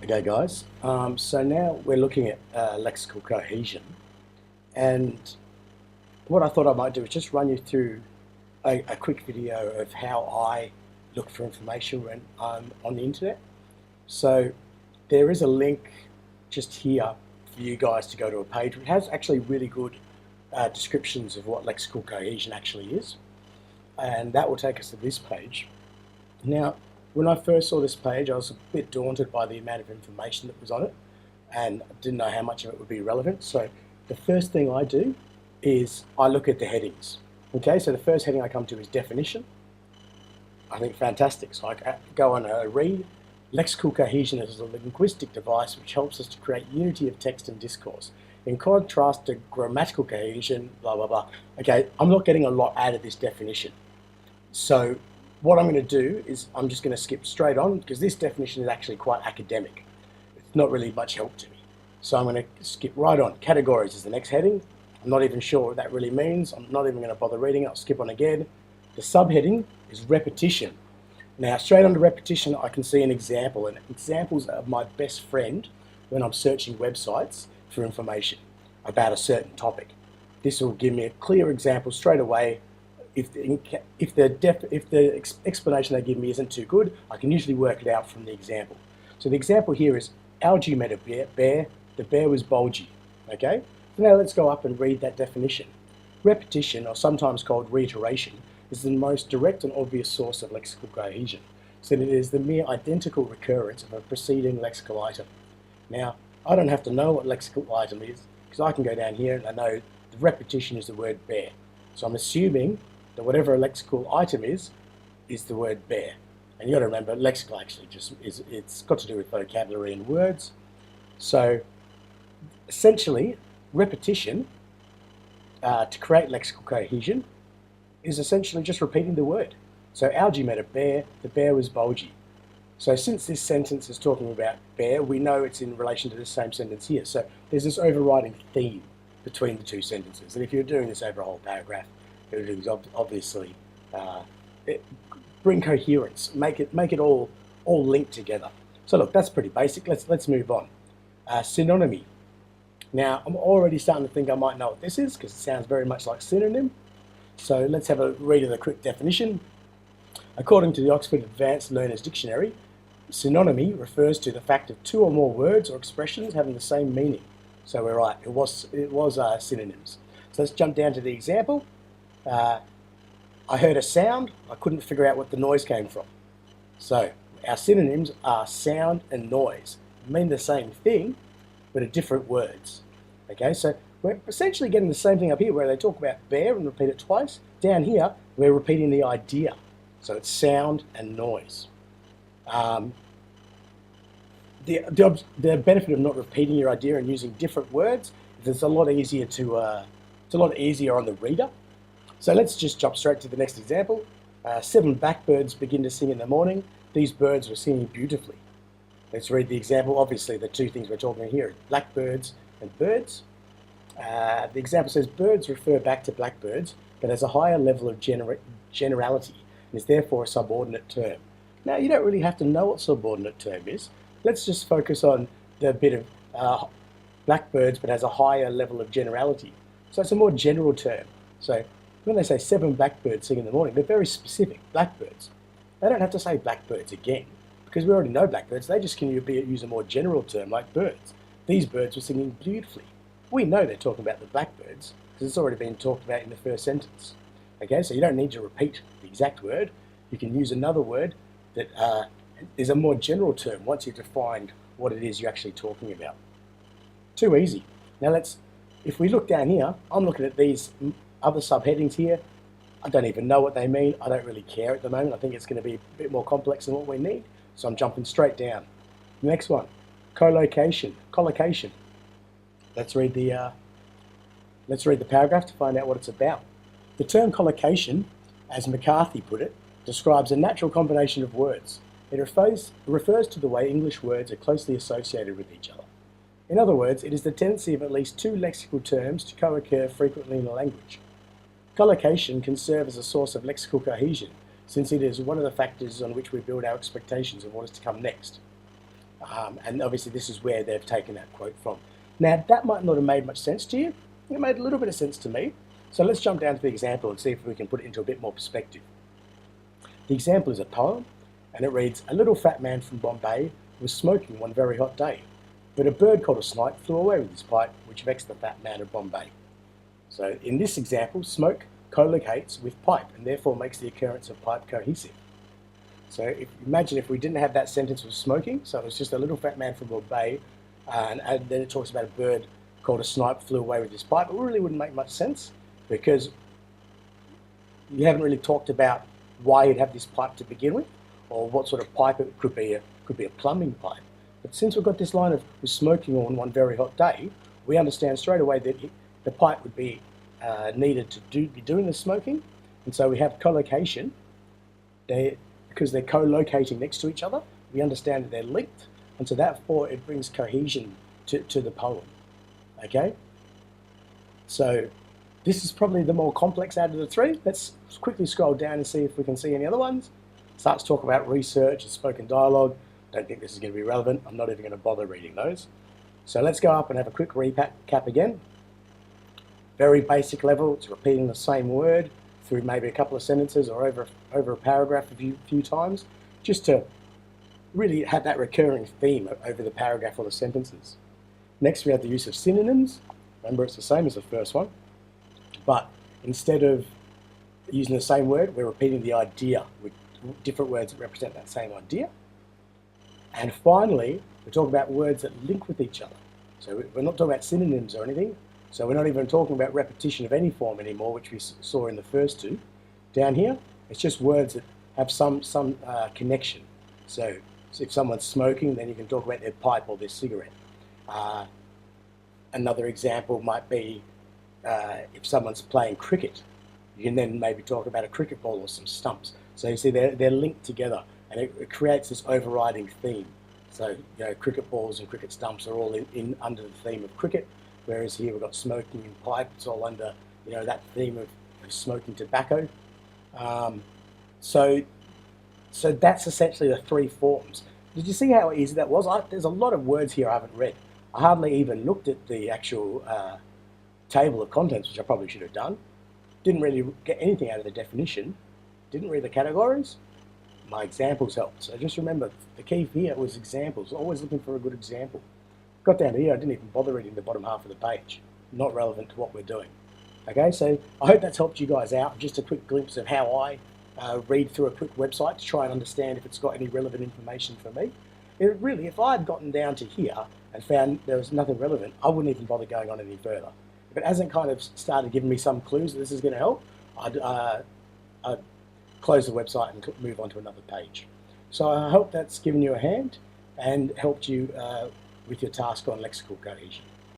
Okay, guys. So now we're looking at lexical cohesion, and what I thought I might do is just run you through a quick video of how I look for information when I'm on the internet. So there is a link just here for you guys to go to a page which has actually really good descriptions of what lexical cohesion actually is, and that will take us to this page. Now, when I first saw this page, I was a bit daunted by the amount of information that was on it and didn't know how much of it would be relevant. So the first thing I do is I look at the headings. Okay, so the first heading I come to is definition. I think fantastic. So I go on a read. Lexical cohesion is a linguistic device which helps us to create unity of text and discourse. In contrast to grammatical cohesion, blah, blah, blah. Okay, I'm not getting a lot out of this definition. So what I'm going to do is I'm just going to skip straight on because this definition is actually quite academic. It's not really much help to me. So I'm going to skip right on. Categories is the next heading. I'm not even sure what that really means. I'm not even going to bother reading it. I'll skip on again. The subheading is repetition. Now, straight under repetition, I can see an example, and examples are my best friend when I'm searching websites for information about a certain topic. This will give me a clear example straight away. If the explanation they give me isn't too good, I can usually work it out from the example. So the example here is algae met a bear, the bear was bulgy. Okay, so now let's go up and read that definition. Repetition, or sometimes called reiteration, is the most direct and obvious source of lexical cohesion, so that it is the mere identical recurrence of a preceding lexical item. Now, I don't have to know what lexical item is, because I can go down here and I know the repetition is the word bear. So I'm assuming that whatever a lexical item is the word bear. And you got to remember, lexical actually it's got to do with vocabulary and words. So essentially, repetition to create lexical cohesion is essentially just repeating the word. So algae met a bear, the bear was bulgy. So since this sentence is talking about bear, we know it's in relation to the same sentence here. So there's this overriding theme between the two sentences. And if you're doing this over a whole paragraph, it is obviously bring coherence, make it all linked together. So look, that's pretty basic. Let's move on. Synonymy. Now, I'm already starting to think I might know what this is because it sounds very much like synonym. So let's have a read of the quick definition. According to the Oxford Advanced Learners Dictionary, synonymy refers to the fact of two or more words or expressions having the same meaning. So we're right, it was synonyms. So let's jump down to the example. I heard a sound, I couldn't figure out what the noise came from. So our synonyms are sound and noise. They mean the same thing, but are different words. Okay, so we're essentially getting the same thing up here where they talk about bear and repeat it twice. Down here, we're repeating the idea. So it's sound and noise. The benefit of not repeating your idea and using different words is it's a lot easier on the reader. So let's just jump straight to the next example. 7 blackbirds begin to sing in the morning. These birds were singing beautifully. Let's read the example. Obviously, the two things we're talking here are blackbirds and birds. The example says birds refer back to blackbirds, but has a higher level of generality and is therefore a subordinate term. Now, you don't really have to know what subordinate term is. Let's just focus on the bit of blackbirds, but has a higher level of generality. So it's a more general term. So when they say 7 blackbirds sing in the morning, they're very specific, blackbirds. They don't have to say blackbirds again, because we already know blackbirds. They just can use a more general term like birds. These birds were singing beautifully. We know they're talking about the blackbirds, because it's already been talked about in the first sentence. Okay, so you don't need to repeat the exact word. You can use another word that is a more general term once you've defined what it is you're actually talking about. Too easy. Now if we look down here, I'm looking at these other subheadings here. I don't even know what they mean. I don't really care at the moment. I think it's going to be a bit more complex than what we need. So I'm jumping straight down. The next one, collocation. Let's read the paragraph to find out what it's about. The term collocation, as McCarthy put it, describes a natural combination of words. It refers to the way English words are closely associated with each other. In other words, it is the tendency of at least two lexical terms to co-occur frequently in a language. Collocation can serve as a source of lexical cohesion, since it is one of the factors on which we build our expectations of what is to come next. And obviously this is where they've taken that quote from. Now, that might not have made much sense to you. It made a little bit of sense to me. So let's jump down to the example and see if we can put it into a bit more perspective. The example is a poem, and it reads, "A little fat man from Bombay was smoking one very hot day, but a bird called a snipe flew away with his pipe, which vexed the fat man of Bombay." So in this example, smoke collocates with pipe and therefore makes the occurrence of pipe cohesive. So imagine if we didn't have that sentence with smoking, so it was just a little fat man from Bombay, and then it talks about a bird called a snipe flew away with his pipe. It really wouldn't make much sense because you haven't really talked about why you'd have this pipe to begin with, or what sort of pipe it could be. Could be a plumbing pipe. But since we've got this line of was smoking on one very hot day, we understand straight away that the pipe would be needed to be doing the smoking, and so we have collocation. Because they're co-locating next to each other, we understand that they're linked, and so therefore it brings cohesion to the poem. Okay, so this is probably the more complex out of the three. Let's quickly scroll down and see if we can see any other ones. Starts to talk about research and spoken dialogue. Don't think this is going to be relevant. I'm not even going to bother reading those. So let's go up and have a quick recap again. Very basic level. It's repeating the same word through maybe a couple of sentences or over a paragraph a few times, just to really have that recurring theme over the paragraph or the sentences. Next, we have the use of synonyms. Remember, it's the same as the first one, but instead of using the same word, we're repeating the idea with different words that represent that same idea. And finally, we talk about words that link with each other. So we're not talking about synonyms or anything. So we're not even talking about repetition of any form anymore, which we saw in the first two. Down here, it's just words that have some connection. So if someone's smoking, then you can talk about their pipe or their cigarette. Another example might be if someone's playing cricket, you can then maybe talk about a cricket ball or some stumps. So you see they're linked together, and it creates this overriding theme. So cricket balls and cricket stumps are all in under the theme of cricket, whereas here we've got smoking and pipe. It's all under that theme of smoking tobacco. So that's essentially the three forms. Did you see how easy that was? There's a lot of words here I haven't read. I hardly even looked at the actual table of contents, which I probably should have done. Didn't really get anything out of the definition. Didn't read the categories. My examples helped. So just remember, the key here was examples. Always looking for a good example. Got down to here, I didn't even bother reading the bottom half of the page. Not relevant to what we're doing. Okay, so I hope that's helped you guys out. Just a quick glimpse of how I read through a quick website to try and understand if it's got any relevant information for me. If I had gotten down to here and found there was nothing relevant, I wouldn't even bother going on any further. If it hasn't kind of started giving me some clues that this is going to help, I'd close the website and move on to another page. So I hope that's given you a hand and helped you with your task on lexical cohesion.